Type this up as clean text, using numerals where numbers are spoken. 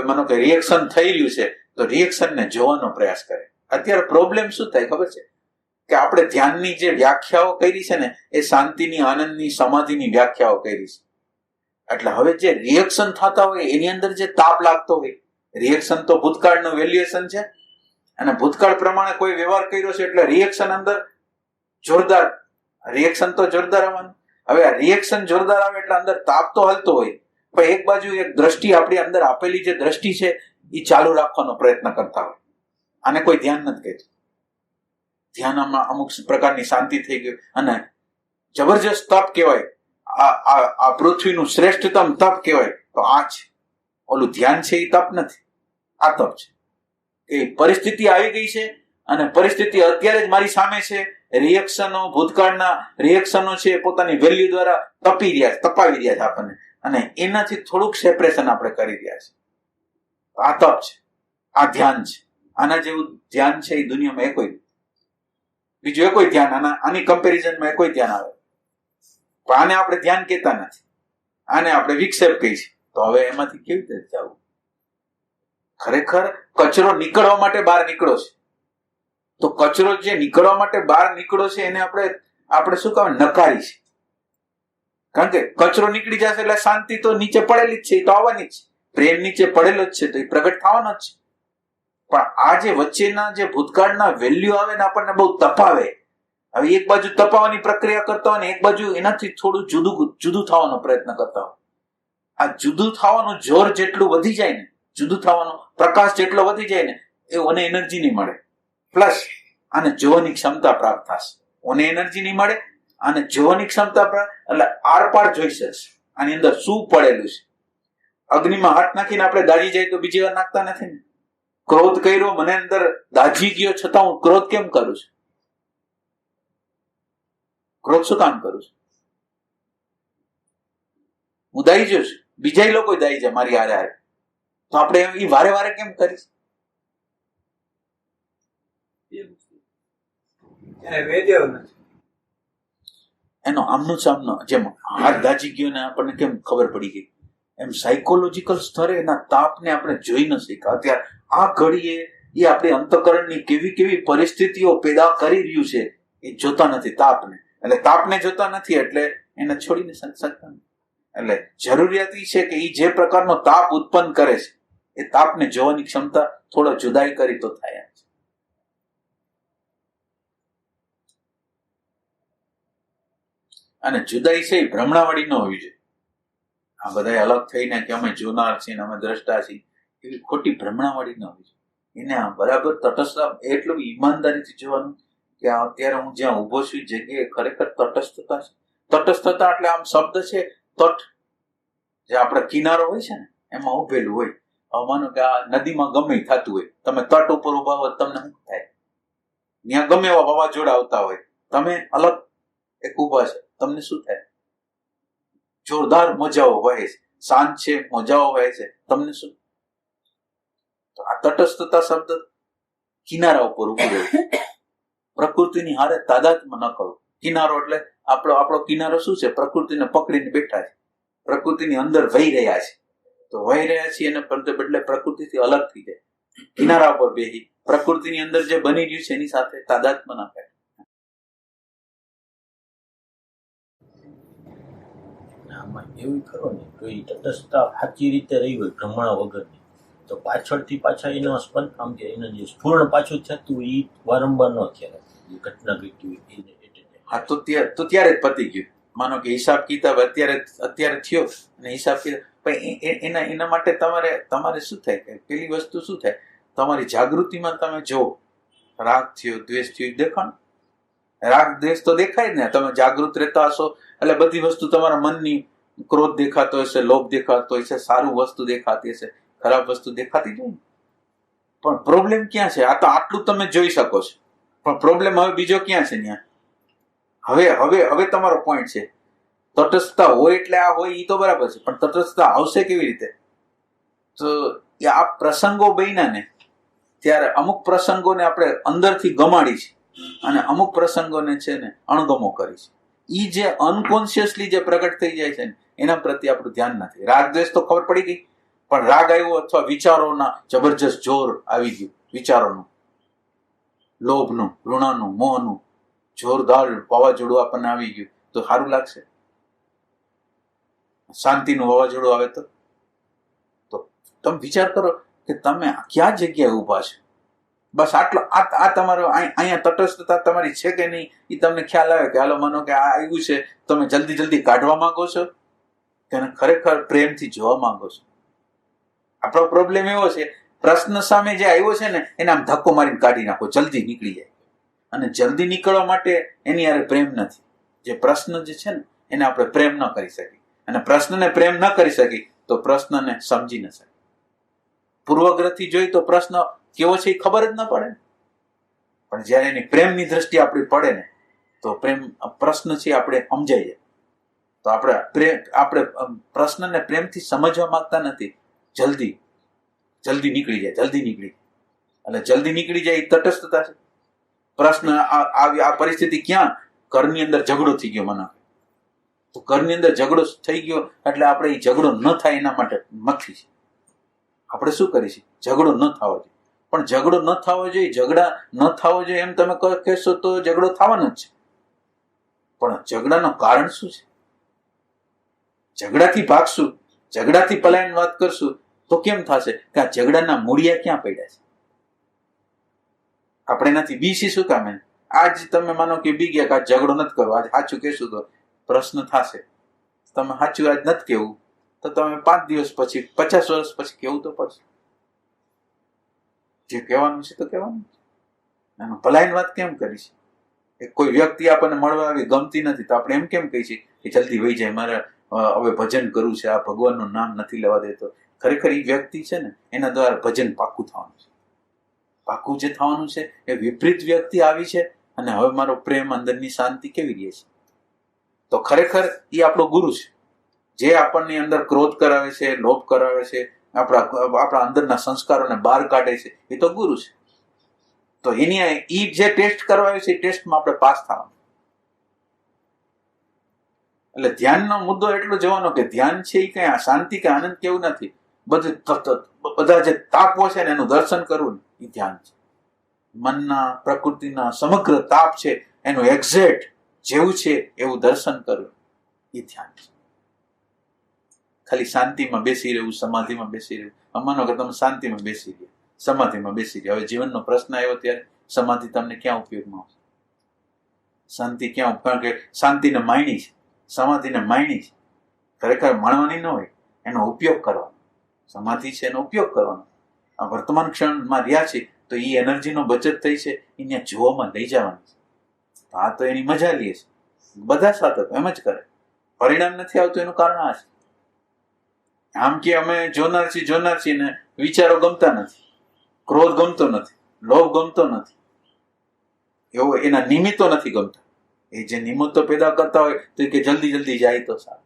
હવે માનો કે રિએક્શન થઈ રહ્યું છે તો રિએક્શનને જોવાનો પ્રયાસ કરે. અત્યારે પ્રોબ્લેમ શું થાય ખબર છે કે આપણે ધ્યાનની જે વ્યાખ્યાઓ કરી છે ને એ શાંતિની, આનંદની, સમાધિની વ્યાખ્યાઓ કરી છે. એટલે હવે જે રિએક્શન થતા હોય એની અંદર જે તાપ લાગતો હોય, રિએક્શન તો ભૂતકાળનું વેલ્યુએશન છે અને ભૂતકાળ પ્રમાણે કોઈ વ્યવહાર કર્યો છે એટલે રિએક્શન અંદર જોરદાર, રિએક્શન તો જોરદાર આવવાનું. હવે આ રિએક્શન જોરદાર આવે એટલે અંદર તાપ તો હલતો હોય, પણ એક બાજુ એક દ્રષ્ટિ આપણી અંદર આપેલી જે દ્રષ્ટિ છે એ ચાલુ રાખવાનો પ્રયત્ન કરતા હોય. આને કોઈ ધ્યાન નથી કહેતું. ધ્યાનમાં અમુક પ્રકારની શાંતિ થઈ ગઈ અને જબરજસ્ત તપ કહેવાય. આ પૃથ્વીનું શ્રેષ્ઠતમ તપ કહેવાય તો આ છે. ઓલું ધ્યાન છે એ તપ નથી, આ તપ છે. એ પરિસ્થિતિ આવી ગઈ છે અને પરિસ્થિતિ અત્યારે જ મારી સામે છે. રિએક્શનો, ભૂતકાળના રિએક્શનો છે પોતાની વેલ્યુ દ્વારા તપાવી રહ્યા છે આપણને, અને એનાથી થોડુંક સેપરેશન આપણે કરી રહ્યા છે. આ તપ છે, આ ધ્યાન છે. આના જેવું ધ્યાન છે એ દુનિયામાં એ કોઈ, બીજું એ કોઈ ધ્યાન આની કમ્પેરિઝનમાં એ કોઈ ધ્યાન આવે. પણ આને આપણે ધ્યાન કહેતા નથી, આને આપણે વિક્ષેપ કહી છે. તો હવે એમાંથી કેવી રીતે જવું? ખરેખર કચરો નીકળવા માટે બહાર નીકળો છે, તો કચરો જે નીકળવા માટે બહાર નીકળો છે એને આપણે શું કહેવાય, નકારી છે. કારણ કે કચરો નીકળી જશે એટલે શાંતિ તો નીચે પડેલી જ છે, એ તો આવવાની જ છે. પ્રેમ નીચે પડેલો જ છે તો એ પ્રગટ થવાનો જ છે. પણ આ જે વચ્ચેના જે ભૂતકાળના વેલ્યુ આવે ને આપણને બહુ તપાવે. હવે એક બાજુ તપાવવાની પ્રક્રિયા કરતા હોય ને એક બાજુ એનાથી થોડું જુદું થવાનો પ્રયત્ન કરતા હોય. આ જુદું થવાનું જોર જેટલું વધી જાય ને, જુદું થવાનો પ્રકાશ જેટલો વધી જાય ને, એ ઓને એનર્જી નહીં મળે. પ્લસ આને જોવાની ક્ષમતા પ્રાપ્ત થશે. ઓને એનર્જી નહીં મળે અને જોવાની ક્ષમતા પ્રાપ્ત એટલે આરપાર જોઈ શકશે આની અંદર શું પડેલું છે. અગ્નિમાં હાથ નાખીને આપણે દાજી જાય તો બીજી વાર નાખતા નથી ને. ક્રોધ કર્યો, મને અંદર દાજી ગયો, છતાં હું ક્રોધ કેમ કરું છું? ક્રોધ શું કામ કરું છું? હું દાઈ ગયો છું, બીજા લોકો દાઈ જાય મારી હારે હારે, તો આપણે એ વારે વારે કેમ કરીશ? એનો આમનો સામનો, જેમ હાથ દાજી ગયો ને આપણને કેમ ખબર પડી ગઈ, એમ સાયકોલોજીકલ સ્તરે એના તાપને આપણે જોઈ ન શક્યા. અત્યારે આ ઘડીએ એ આપણી અંતઃકરણની કેવી કેવી પરિસ્થિતિઓ પેદા કરી રહ્યું છે એ જોતા નથી. તાપને એટલે તાપને જોતા નથી એટલે એને છોડીને શકતા નથી. એટલે જરૂરિયાત એ છે કે એ જે પ્રકારનો તાપ ઉત્પન્ન કરે છે એ તાપને જોવાની ક્ષમતા થોડો જુદાઈ કરી તો થાય. અને જુદાઈ છે એ ભ્રમણાવાળી ન હોવી જોઈએ. આ બધા અલગ થઈને કે અમે જોનાર છીએ અમે દ્રષ્ટા છીએ એવી ખોટી ભ્રમણાવાળી ન હોવી જોઈએ. એને બરાબર તટસ્થ, એટલું ઈમાનદારીથી જોવાનું કે અત્યારે હું જ્યાં ઉભો છું એ જગ્યાએ ખરેખર તટસ્થતા છે. તટસ્થતા એટલે આમ શબ્દ છે તટ, જે આપણે કિનારો હોય છે ને એમાં ઉભેલું હોય. હવે માનો કે આ નદીમાં ગમે થતું હોય, તમે તટ ઉપર ઉભા હોય તમને શું થાય? ત્યાં ગમે એવા વાવાઝોડા આવતા હોય, તમે અલગ એક ઉભા છે, તમને શું થાય? જોરદાર મોજાઓ વહે છે, શાંત છે, મોજાઓ વહે છે, તમને શું? તો આ તટસ્થતા શબ્દ કિનારા ઉપર ઉભું રહ્યું, પ્રકૃતિની હારે તાદાત્મ્ય ન કરવું. કિનારો એટલે આપણો કિનારો શું છે? પ્રકૃતિને પકડીને બેઠા છે, પ્રકૃતિની અંદર વહી રહ્યા છે. તો વહી રહ્યા છીએ એને બદલે પ્રકૃતિથી અલગ થઈ જાય, કિનારા ઉપર બેસી પ્રકૃતિની અંદર જે બની રહ્યું છે એની સાથે તાદાત્મ્ય ના કરે. એવું ખરો ને તો એ તટસ્થતા સાચી રીતે રહી હોય ભ્રમણા વગરની, તો પાછળથી પાછા એનો સ્પંદ આમ કે એને જે સ્ફૂર્ણ પાછું થતું એ વારંવાર ન થયા એ ઘટના ઘટી હોય. હા, તો ત્યારે જ પતી ગયું. માનો કે હિસાબ કિતાબ અત્યારે થયો અને હિસાબ કિતાબ, પણ એના માટે તમારે શું થાય કે પેલી વસ્તુ શું થાય, તમારી જાગૃતિમાં તમે જો રાગ થયો, દ્વેષ થયો, દેખાણ રાગ દ્વેષ તો દેખાય જ ને. તમે જાગૃત રહેતા હશો એટલે બધી વસ્તુ તમારા મનની, ક્રોધ દેખાતો હશે, લોભ દેખાતો હશે, સારું વસ્તુ દેખાતી હશે, ખરાબ વસ્તુ દેખાતી જ હોય. પણ પ્રોબ્લેમ ક્યાં છે? આ તો આટલું તમે જોઈ શકો છો, પણ પ્રોબ્લેમ હવે બીજો ક્યાં છે? ત્યાં હવે તમારો પોઈન્ટ છે તટસ્થતા હોય એટલે આ હોય એ તો બરાબર છે, પણ તટસ્થતા આવશે કેવી રીતે? તો આ પ્રસંગો બન્યા ને ત્યારે અમુક પ્રસંગોને આપણે અંદરથી ગમાડી છે અને અમુક પ્રસંગોને છે ને અણગમો કરી છે. ઈ જે અનકોન્શિયસલી જે પ્રગટ થઈ જાય છે ને એના પ્રત્યે આપણું ધ્યાન નથી. રાગદ્વેષ તો ખબર પડી ગઈ, પણ રાગ આવ્યો અથવા વિચારોના જબરજસ્ત જોર આવી ગયું, વિચારોનું, લોભનું, ઋણનું, મોહનું જોરદાર વાવાઝોડું આપણને આવી ગયું તો સારું લાગશે? શાંતિનું વાવાઝોડું આવે તો તમે વિચાર કરો કે તમે ક્યાં જગ્યાએ ઊભા છો. બસ આટલો આ તમારો અહીંયા તટસ્થતા તમારી છે કે નહીં એ તમને ખ્યાલ આવે કે હાલો માનો કે આ આવ્યું છે, તમે જલ્દી જલ્દી કાઢવા માંગો છો કે ખરેખર પ્રેમથી જોવા માંગો છો? આપણો પ્રોબ્લેમ એવો છે, પ્રશ્ન સામે જે આવ્યો છે ને એને આમ ધક્કો મારીને કાઢી નાખો, જલ્દી નીકળી જાય. અને જલ્દી નીકળવા માટે એની યારે પ્રેમ નથી. જે પ્રશ્ન જે છે ને એને આપણે પ્રેમ ન કરી શકીએ, અને પ્રશ્નને પ્રેમ ન કરી શકીએ તો પ્રશ્નને સમજી ન શકીએ. પૂર્વગ્રહથી જોઈ તો પ્રશ્ન કેવો છે એ ખબર જ ન પડે, પણ જયારે એની પ્રેમની દ્રષ્ટિ આપણી પડે ને તો પ્રશ્ન છે આપણે સમજાઈ જાય. તો આપણે પ્રશ્નને પ્રેમથી સમજવા માંગતા નથી, જલ્દી નીકળી જાય, જલ્દી નીકળી જાય. એટલે જલ્દી નીકળી જાય એ તટસ્થતા છે. પ્રશ્ન આ પરિસ્થિતિ ક્યાં? ઘરની અંદર ઝઘડો થઈ ગયો મને, તો ઘરની અંદર ઝઘડો થઈ ગયો એટલે આપણે એ ઝઘડો ન થાય એના માટે મથી છે. આપણે શું કરીશું? ઝઘડો ન થવો જોઈએ. પણ ઝઘડો ન થવો જોઈએ, ઝઘડા ન થવો જોઈએ એમ તમે કહેશો તો ઝઘડો થવાનો જ છે. પણ ઝઘડાનું કારણ શું છે? ઝઘડાથી ભાગશું, ઝઘડાથી પલાયન વાત કરશું તો કેમ થશે કે આ ઝઘડાના મૂળિયા ક્યાં પડ્યા છે? આપણે એનાથી બીસી શું કામે? આજ તમે માનો કે બી ગયા કે આ ઝઘડો નથી કરવો, આજ સાચું કહેશું તો પ્રશ્ન થશે. તમે સાચું આજ નથી કહેવું તો તમે 5 દિવસ પછી, 50 વર્ષ પછી કહેવું તો પડશે. જે કહેવાનું છે તો કહેવાનું. એમાં પલાયન વાત કેમ કરી છે? કોઈ વ્યક્તિ આપણને મળવા આવી ગમતી નથી તો આપણે એમ કેમ કહી છીએ કે જલ્દી વહી જાય, મારે હવે ભજન કરવું છે, આ ભગવાનનું નામ નથી લેવા દેતો. ખરેખર એ વ્યક્તિ છે ને એના દ્વારા ભજન પાકું થવાનું છે. પાકું જે થવાનું છે એ વિપરીત વ્યક્તિ આવી છે અને હવે મારો પ્રેમ, અંદરની શાંતિ કેવી રહે છે? તો ખરેખર એ આપણો ગુરુ છે, જે આપણની અંદર ક્રોધ કરાવે છે, લોભ કરાવે છે, આપણા અંદરના સંસ્કારોને બહાર કાઢે છે, એ તો ગુરુ છે. તો એ જે ટેસ્ટ કરવાય છે એ ટેસ્ટમાં આપણે પાસ થવાનું. એટલે ધ્યાનનો મુદ્દો એટલો જવાનો કે ધ્યાન છે એ કઈ શાંતિ કે આનંદ કેવું નથી. બધા જે તાપો છે ને એનું દર્શન કરવું એ ધ્યાન છે. મનના, પ્રકૃતિના સમગ્ર તાપ છે એનું એક્ઝેક્ટ જેવું છે એવું દર્શન કરવું એ ધ્યાન છે. ખાલી શાંતિમાં બેસી રહેવું, સમાધિમાં બેસી રહેવું. માનો કે તમે શાંતિમાં બેસી રહ્યા, સમાધિમાં બેસી રહ્યા, હવે જીવનનો પ્રશ્ન આવ્યો ત્યારે સમાધિ તમને ક્યાં ઉપયોગમાં આવશે? શાંતિ ક્યાં? કારણ કે શાંતિને માયણી છે, સમાધિને માયણી છે. ખરેખર માણવાની ન હોય, એનો ઉપયોગ કરવાનો. સમાધિ છે એનો ઉપયોગ કરવાનો. આ વર્તમાન ક્ષણમાં રહ્યા છે તો એ એનર્જીનો બચત થઈ છે એને જોવામાં લઈ જવાની છે. આ તો એની મજા લે છે. બધા સાધકો એમ જ કરે, પરિણામ નથી આવતું એનું કારણ આ છે. આમ કે અમે જોનાર છીએ ને વિચારો ગમતા નથી, ક્રોધ ગમતો નથી, લોભ ગમતો નથી, એવો એના નિમિત્તો નથી ગમતા. એ જે નિમિત્તો પેદા કરતા હોય તો કે જલ્દી જાય તો સારું.